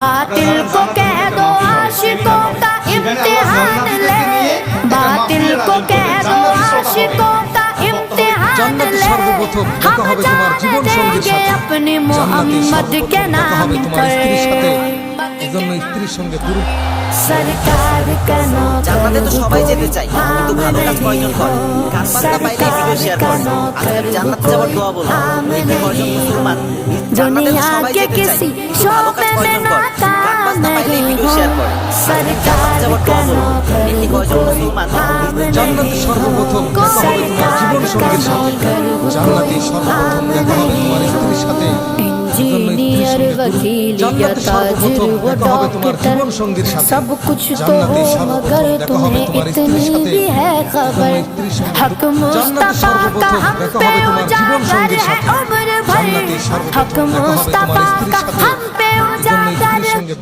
बातिल को कह दो आशिकों का इम्तिहान ले, बातिल को कह दो आशिकों का इम्तिहान ले। हम जान देंगे अपने मोहम्मद के नाम पर। सरकार का জান্নাতে তো সবাই যেতে চায়, কিন্তু ভালো কাজ কয়জন করে? গান বাজনা পাইলে ভিডিও শেয়ার করে। আজকে জান্নাতে যাওয়ার দোয়া বলো। দেখি কয়জন মুসলমান জান্নাতে তো সবাই যেতে চায়, কিন্তু ভালো কাজ কয়জন করে? গান বাজনা পাইলে ভিডিও শেয়ার করে। আজকে জান্নাতে যাওয়ার দোয়া বলো। দেখি কয়জন মুসলমান জান্নাতে সর্বপ্রথম দেখা হবে তোমার জীবন সঙ্গীর সাথে। জান্নাতে সর্বপ্রথম দেখা হবে তোমার স্ত্রীর সাথে। इंजीनियर वकील या ताजिर वो डॉक्टर सब कुछ तो हो मगर तुम्हें इतनी भी है खबर, हक मुस्तफा का हम पे उजागर है उम्र भर, हक मुस्तफा का हम पे उजागर